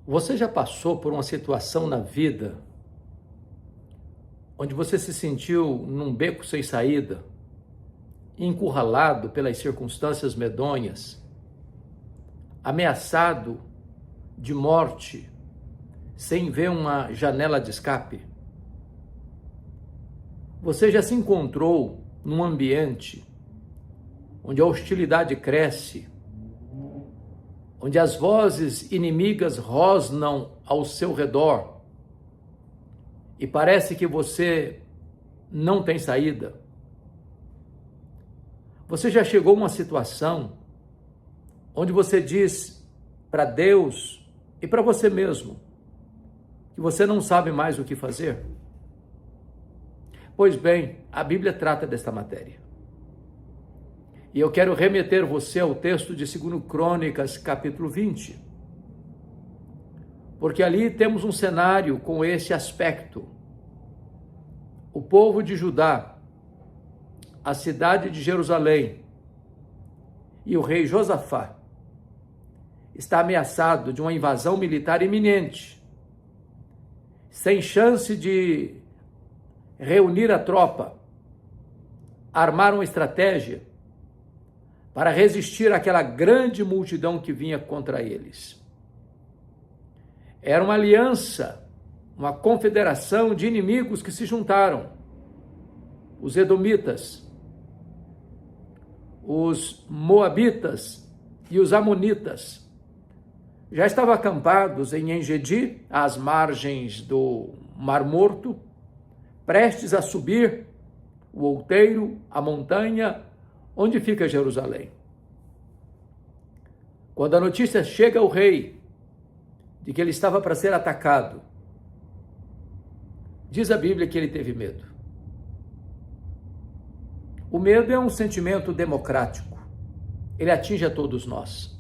Você já passou por uma situação na vida onde você se sentiu num beco sem saída, encurralado pelas circunstâncias medonhas, ameaçado de morte, sem ver uma janela de escape? Você já se encontrou num ambiente onde a hostilidade cresce, onde as vozes inimigas rosnam ao seu redor e parece que você não tem saída? Você já chegou a uma situação onde você diz para Deus e para você mesmo que você não sabe mais o que fazer? Pois bem, a Bíblia trata desta matéria. E eu quero remeter você ao texto de 2 Crônicas, capítulo 20. Porque ali temos um cenário com esse aspecto. O povo de Judá, a cidade de Jerusalém e o rei Josafá está ameaçado de uma invasão militar iminente, sem chance de reunir a tropa, armar uma estratégia para resistir àquela grande multidão que vinha contra eles. Era uma aliança, uma confederação de inimigos que se juntaram. Os edomitas, os moabitas e os amonitas já estavam acampados em Engedi, às margens do Mar Morto, prestes a subir o outeiro, a montanha, onde fica Jerusalém. Quando a notícia chega ao rei de que ele estava para ser atacado, diz a Bíblia que ele teve medo. O medo é um sentimento democrático. Ele atinge a todos nós.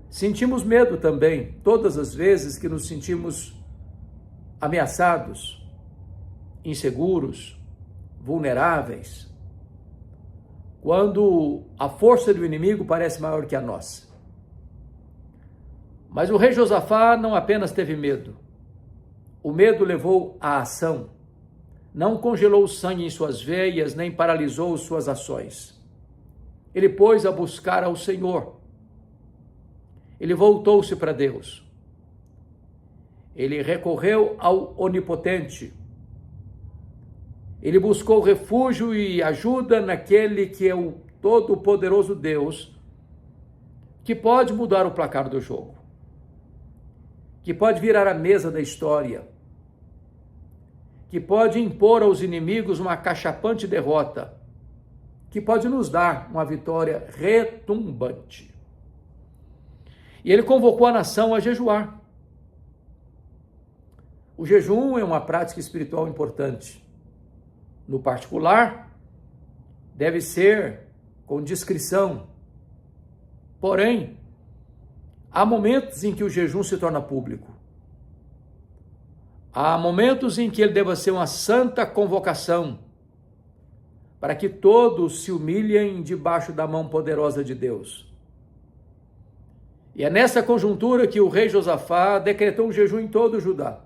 Sentimos medo também todas as vezes que nos sentimos ameaçados, inseguros, vulneráveis, quando a força do inimigo parece maior que a nossa. Mas o rei Josafá não apenas teve medo. O medo levou à ação. Não congelou o sangue em suas veias, nem paralisou suas ações. Ele pôs a buscar ao Senhor. Ele voltou-se para Deus. Ele recorreu ao Onipotente. Ele buscou refúgio e ajuda naquele que é o todo-poderoso Deus, que pode mudar o placar do jogo, que pode virar a mesa da história, que pode impor aos inimigos uma acachapante derrota, que pode nos dar uma vitória retumbante. E ele convocou a nação a jejuar. O jejum é uma prática espiritual importante. No particular, deve ser com discrição. Porém, há momentos em que o jejum se torna público. Há momentos em que ele deve ser uma santa convocação, para que todos se humilhem debaixo da mão poderosa de Deus. E é nessa conjuntura que o rei Josafá decretou um jejum em todo o Judá.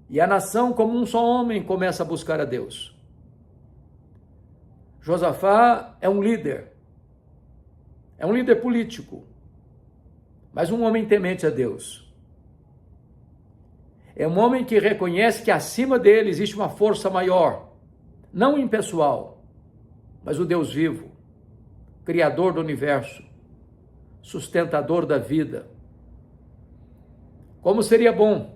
E a nação, como um só homem, começa a buscar a Deus. Josafá é um líder político, mas um homem temente a Deus. É um homem que reconhece que acima dele existe uma força maior, não impessoal, mas o Deus vivo, Criador do universo, sustentador da vida. Como seria bom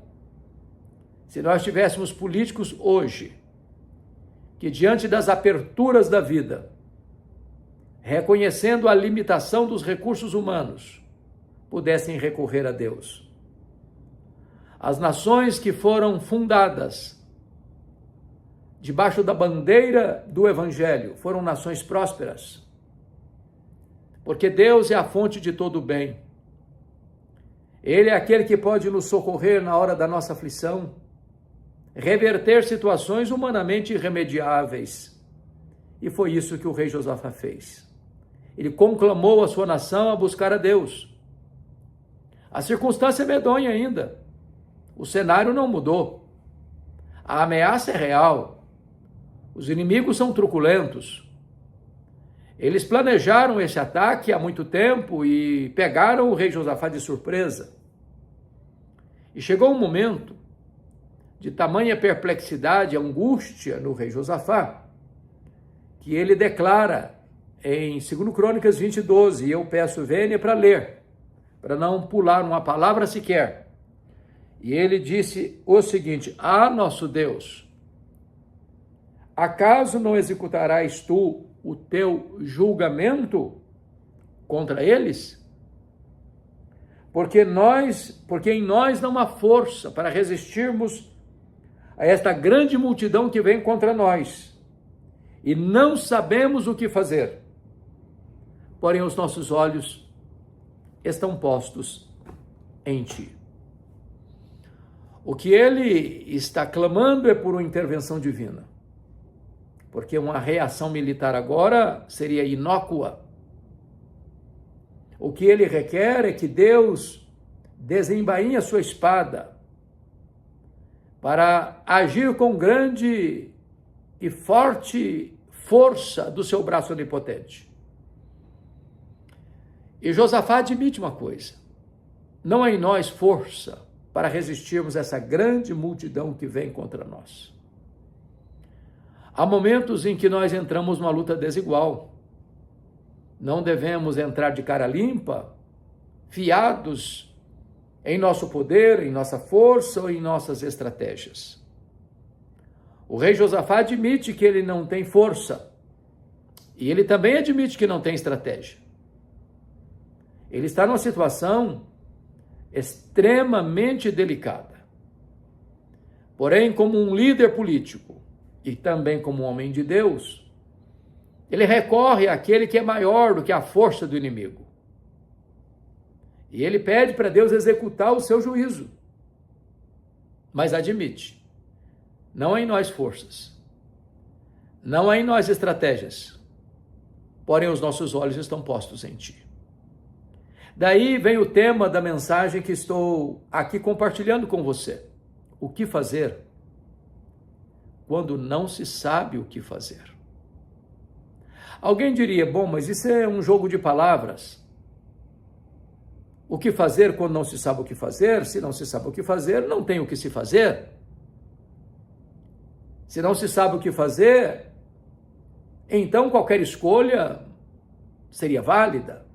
se nós tivéssemos políticos hoje que, diante das aperturas da vida, reconhecendo a limitação dos recursos humanos, pudessem recorrer a Deus. As nações que foram fundadas debaixo da bandeira do Evangelho foram nações prósperas, porque Deus é a fonte de todo o bem. Ele é aquele que pode nos socorrer na hora da nossa aflição, reverter situações humanamente irremediáveis. E foi isso que o rei Josafá fez. Ele conclamou a sua nação a buscar a Deus. A circunstância é medonha ainda. O cenário não mudou. A ameaça é real. Os inimigos são truculentos. Eles planejaram esse ataque há muito tempo e pegaram o rei Josafá de surpresa. E chegou um momento de tamanha perplexidade e angústia no rei Josafá, que ele declara em 2 Crônicas 20:12, e eu peço vênia para ler, para não pular uma palavra sequer. E ele disse o seguinte: nosso Deus, acaso não executarás tu o teu julgamento contra eles? Porque em nós não há força para resistirmos a esta grande multidão que vem contra nós, e não sabemos o que fazer. Porém, os nossos olhos estão postos em ti. O que ele está clamando é por uma intervenção divina, porque uma reação militar agora seria inócua. O que ele requer é que Deus desembainhe a sua espada para agir com grande e forte força do seu braço onipotente. E Josafá admite uma coisa: não há em nós força para resistirmos a essa grande multidão que vem contra nós. Há momentos em que nós entramos numa luta desigual. Não devemos entrar de cara limpa, fiados em nosso poder, em nossa força ou em nossas estratégias. O rei Josafá admite que ele não tem força, e ele também admite que não tem estratégia. Ele está numa situação extremamente delicada. Porém, como um líder político e também como um homem de Deus, ele recorre àquele que é maior do que a força do inimigo. E ele pede para Deus executar o seu juízo. Mas admite, não há em nós forças, não há em nós estratégias, porém os nossos olhos estão postos em ti. Daí vem o tema da mensagem que estou aqui compartilhando com você. O que fazer quando não se sabe o que fazer? Alguém diria: bom, mas isso é um jogo de palavras. O que fazer quando não se sabe o que fazer? Se não se sabe o que fazer, não tem o que se fazer. Se não se sabe o que fazer, então qualquer escolha seria válida.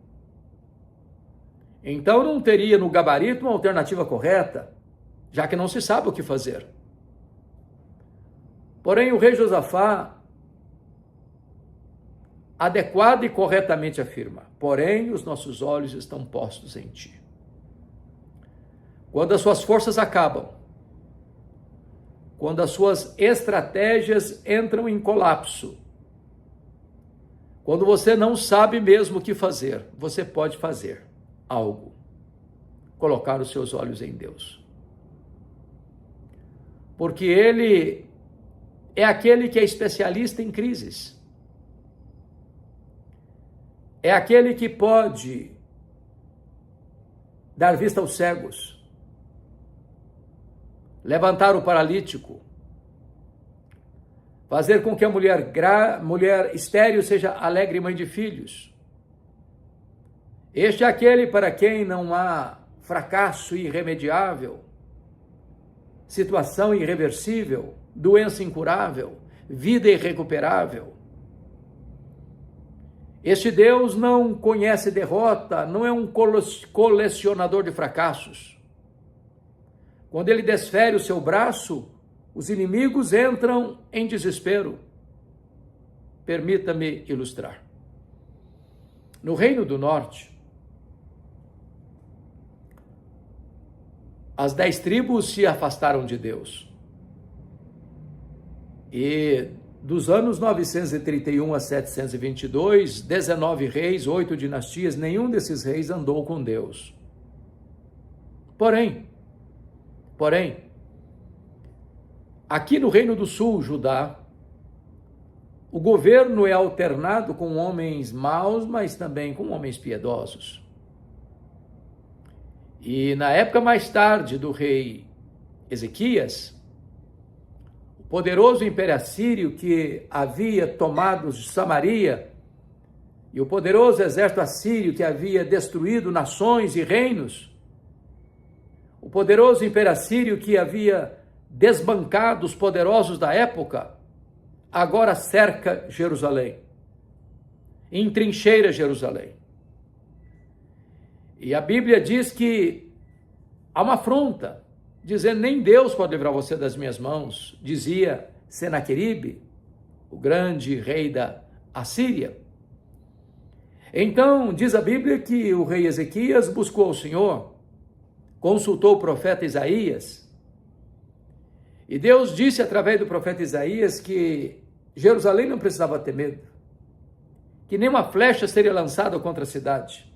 Então não teria no gabarito uma alternativa correta, já que não se sabe o que fazer. Porém, o rei Josafá adequado e corretamente afirma: porém, os nossos olhos estão postos em ti. Quando as suas forças acabam, quando as suas estratégias entram em colapso, quando você não sabe mesmo o que fazer, você pode fazer algo: colocar os seus olhos em Deus. Porque Ele é aquele que é especialista em crises. É aquele que pode dar vista aos cegos, levantar o paralítico, fazer com que a mulher estéril seja alegre mãe de filhos. Este é aquele para quem não há fracasso irremediável, situação irreversível, doença incurável, vida irrecuperável. Este Deus não conhece derrota, não é um colecionador de fracassos. Quando ele desfere o seu braço, os inimigos entram em desespero. Permita-me ilustrar. No Reino do Norte, as 10 tribos se afastaram de Deus. E dos anos 931 a 722, 19 reis, 8 dinastias, nenhum desses reis andou com Deus. Porém, aqui no Reino do Sul, Judá, o governo é alternado com homens maus, mas também com homens piedosos. E na época mais tarde do rei Ezequias, o poderoso império assírio que havia tomado Samaria e o poderoso exército assírio que havia destruído nações e reinos, o poderoso império assírio que havia desbancado os poderosos da época, agora cerca Jerusalém, entrincheira Jerusalém. E a Bíblia diz que há uma afronta, dizendo: nem Deus pode livrar você das minhas mãos, dizia Senaqueribe, o grande rei da Assíria. Então, diz a Bíblia que o rei Ezequias buscou o Senhor, consultou o profeta Isaías, e Deus disse através do profeta Isaías que Jerusalém não precisava ter medo, que nenhuma flecha seria lançada contra a cidade,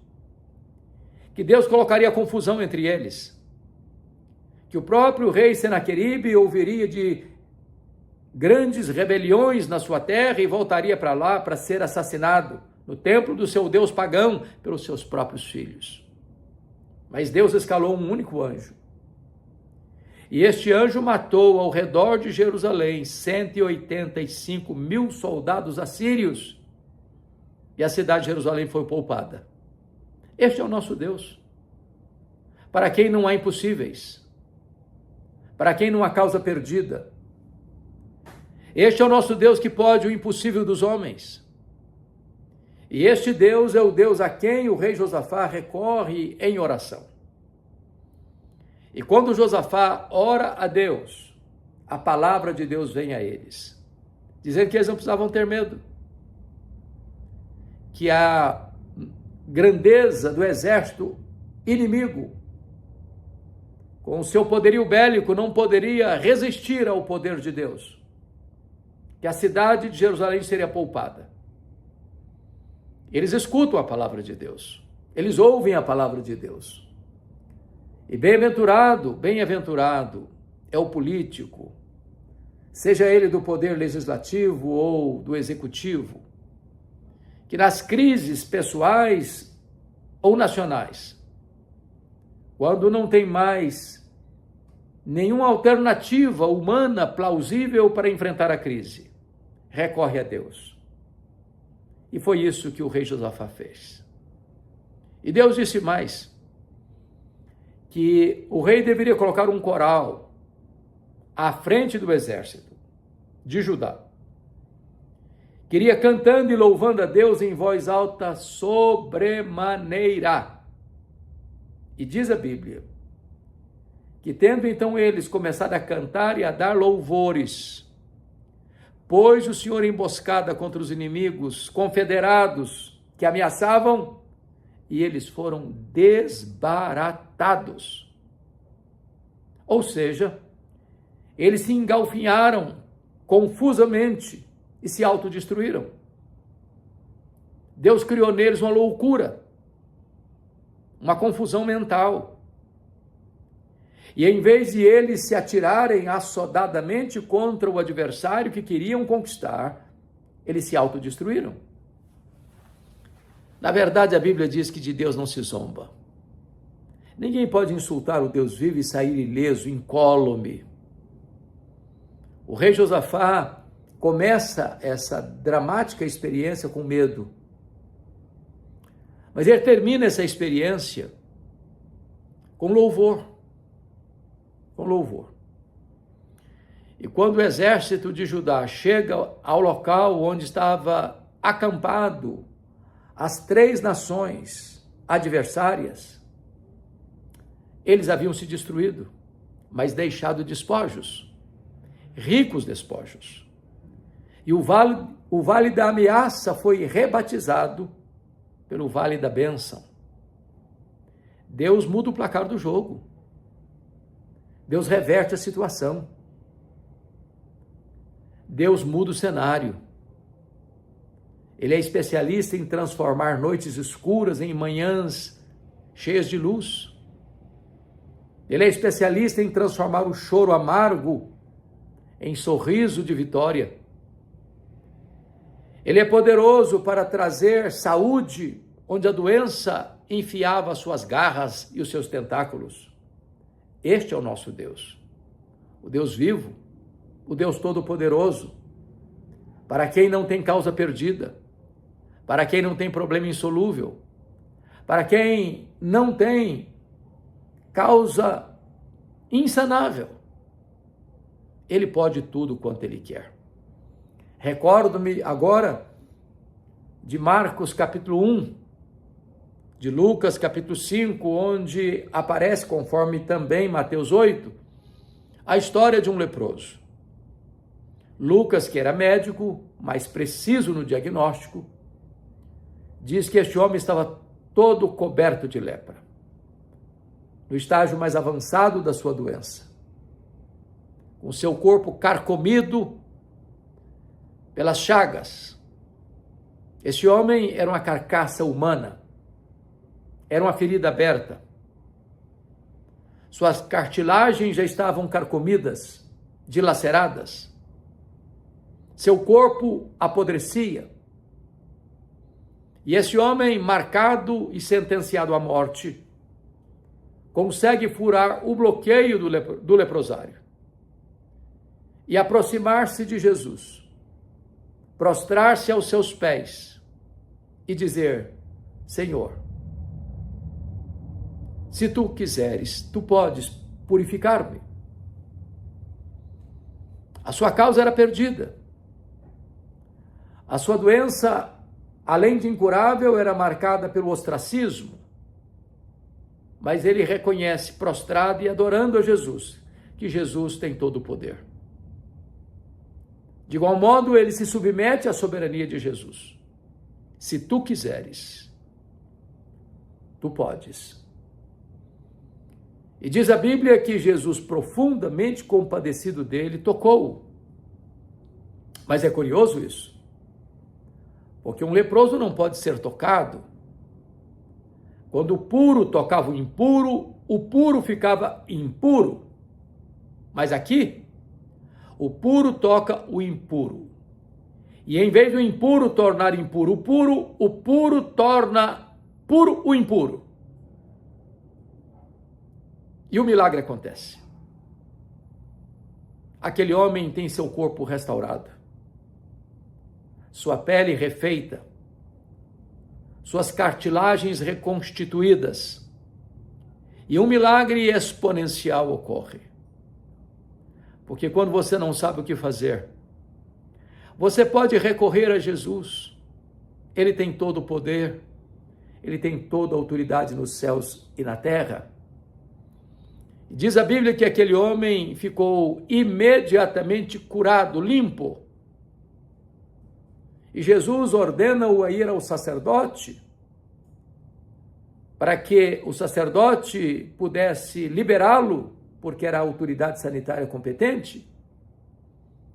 que Deus colocaria confusão entre eles, que o próprio rei Senaqueribe ouviria de grandes rebeliões na sua terra e voltaria para lá para ser assassinado no templo do seu Deus pagão pelos seus próprios filhos. Mas Deus escalou um único anjo. E este anjo matou ao redor de Jerusalém 185 mil soldados assírios. E a cidade de Jerusalém foi poupada. Este é o nosso Deus. Para quem não há impossíveis. Para quem não há causa perdida. Este é o nosso Deus que pode o impossível dos homens. E este Deus é o Deus a quem o rei Josafá recorre em oração. E quando Josafá ora a Deus, a palavra de Deus vem a eles, dizendo que eles não precisavam ter medo, que a grandeza do exército inimigo, com o seu poderio bélico, não poderia resistir ao poder de Deus, que a cidade de Jerusalém seria poupada. Eles escutam a palavra de Deus, eles ouvem a palavra de Deus. E bem-aventurado é o político, seja ele do poder legislativo ou do executivo, que nas crises pessoais ou nacionais, quando não tem mais nenhuma alternativa humana plausível para enfrentar a crise, recorre a Deus. E foi isso que o rei Josafá fez. E Deus disse mais, que o rei deveria colocar um coral à frente do exército de Judá. Queria cantando e louvando a Deus em voz alta sobremaneira. E diz a Bíblia, que tendo então eles começado a cantar e a dar louvores, pôs o Senhor emboscada contra os inimigos confederados que ameaçavam, e eles foram desbaratados. Ou seja, eles se engalfinharam confusamente e se autodestruíram. Deus criou neles uma loucura, uma confusão mental. E em vez de eles se atirarem assodadamente contra o adversário que queriam conquistar, eles se autodestruíram. Na verdade, a Bíblia diz que de Deus não se zomba. Ninguém pode insultar o Deus vivo e sair ileso, incólume. O rei Josafá começa essa dramática experiência com medo. Mas ele termina essa experiência com louvor. Com louvor. E quando o exército de Judá chega ao local onde estava acampado as 3 nações adversárias, eles haviam se destruído, mas deixado despojos, ricos despojos. E o vale da ameaça foi rebatizado pelo vale da bênção. Deus muda o placar do jogo. Deus reverte a situação. Deus muda o cenário. Ele é especialista em transformar noites escuras em manhãs cheias de luz. Ele é especialista em transformar o choro amargo em sorriso de vitória. Ele é poderoso para trazer saúde onde a doença enfiava as suas garras e os seus tentáculos. Este é o nosso Deus, o Deus vivo, o Deus Todo-Poderoso, para quem não tem causa perdida, para quem não tem problema insolúvel, para quem não tem causa insanável. Ele pode tudo quanto ele quer. Recordo-me agora de Marcos capítulo 1, de Lucas capítulo 5, onde aparece, conforme também Mateus 8, a história de um leproso. Lucas, que era médico, mais preciso no diagnóstico, diz que este homem estava todo coberto de lepra, no estágio mais avançado da sua doença, com seu corpo carcomido pelas chagas. Esse homem era uma carcaça humana, era uma ferida aberta. Suas cartilagens já estavam carcomidas, dilaceradas. Seu corpo apodrecia. E esse homem, marcado e sentenciado à morte, consegue furar o bloqueio do leprosário e aproximar-se de Jesus, prostrar-se aos seus pés e dizer: Senhor, se tu quiseres, tu podes purificar-me. A sua causa era perdida. A sua doença, além de incurável, era marcada pelo ostracismo. Mas ele reconhece, prostrado e adorando a Jesus, que Jesus tem todo o poder. De igual modo, ele se submete à soberania de Jesus. Se tu quiseres, tu podes. E diz a Bíblia que Jesus, profundamente compadecido dele, tocou-o. Mas é curioso isso, porque um leproso não pode ser tocado. Quando o puro tocava o puro ficava impuro. Mas aqui, o puro toca o impuro. E em vez do impuro tornar impuro o puro torna puro o impuro. E o milagre acontece. Aquele homem tem seu corpo restaurado, sua pele refeita, suas cartilagens reconstituídas, e um milagre exponencial ocorre. Porque quando você não sabe o que fazer, você pode recorrer a Jesus. Ele tem todo o poder, ele tem toda a autoridade nos céus e na terra. Diz a Bíblia que aquele homem ficou imediatamente curado, limpo. E Jesus ordena-o a ir ao sacerdote, para que o sacerdote pudesse liberá-lo, porque era a autoridade sanitária competente.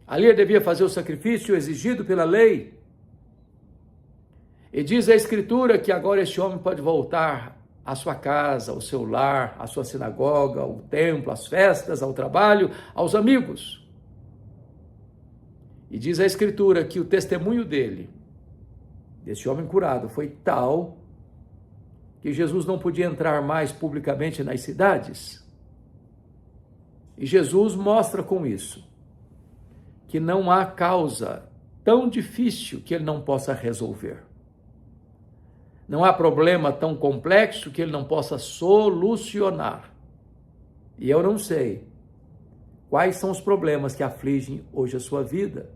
Ali ele devia fazer o sacrifício exigido pela lei. E diz a Escritura que agora este homem pode voltar à sua casa, ao seu lar, à sua sinagoga, ao templo, às festas, ao trabalho, aos amigos. E diz a Escritura que o testemunho dele, desse homem curado, foi tal que Jesus não podia entrar mais publicamente nas cidades. E Jesus mostra com isso que não há causa tão difícil que ele não possa resolver. Não há problema tão complexo que ele não possa solucionar. E eu não sei quais são os problemas que afligem hoje a sua vida.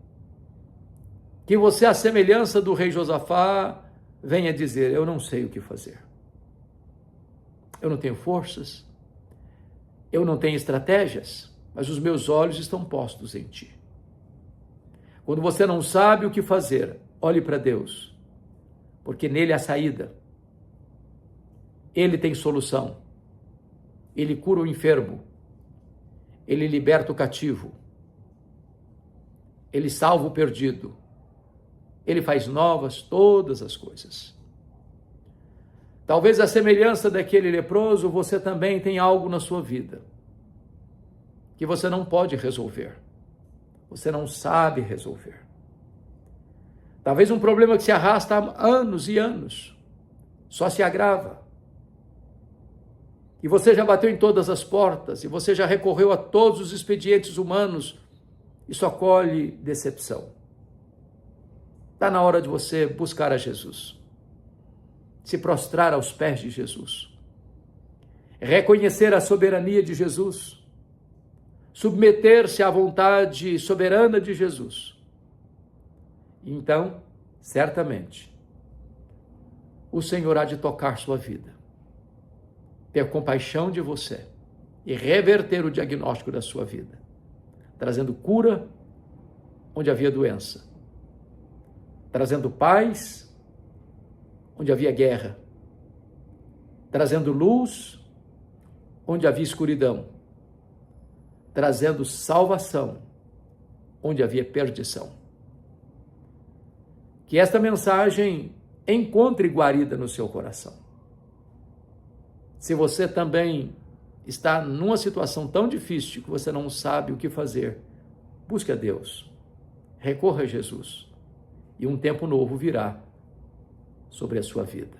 Que você, à semelhança do rei Josafá, venha dizer: eu não sei o que fazer. Eu não tenho forças, eu não tenho estratégias, mas os meus olhos estão postos em ti. Quando você não sabe o que fazer, olhe para Deus, porque nele há saída. Ele tem solução. Ele cura o enfermo. Ele liberta o cativo. Ele salva o perdido. Ele faz novas todas as coisas. Talvez a semelhança daquele leproso, você também tem algo na sua vida que você não pode resolver. Você não sabe resolver. Talvez um problema que se arrasta há anos e anos, só se agrava. e você já bateu em todas as portas, e você já recorreu a todos os expedientes humanos, e só colhe decepção. Está na hora de você buscar a Jesus, se prostrar aos pés de Jesus, reconhecer a soberania de Jesus, submeter-se à vontade soberana de Jesus. Então, certamente, o Senhor há de tocar sua vida, ter compaixão de você e reverter o diagnóstico da sua vida, trazendo cura onde havia doença, trazendo paz onde havia guerra, trazendo luz onde havia escuridão, trazendo salvação onde havia perdição. Que esta mensagem encontre guarida no seu coração. Se você também está numa situação tão difícil que você não sabe o que fazer, busque a Deus, recorra a Jesus, e um tempo novo virá sobre a sua vida.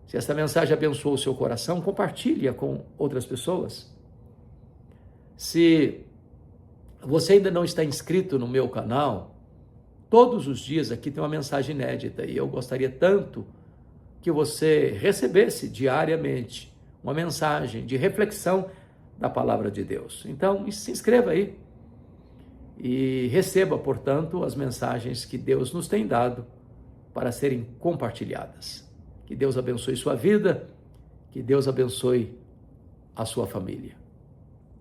Se esta mensagem abençoou o seu coração, compartilhe-a com outras pessoas. Se você ainda não está inscrito no meu canal, todos os dias aqui tem uma mensagem inédita e eu gostaria tanto que você recebesse diariamente uma mensagem de reflexão da palavra de Deus. Então, se inscreva aí e receba, portanto, as mensagens que Deus nos tem dado para serem compartilhadas. Que Deus abençoe sua vida, que Deus abençoe a sua família.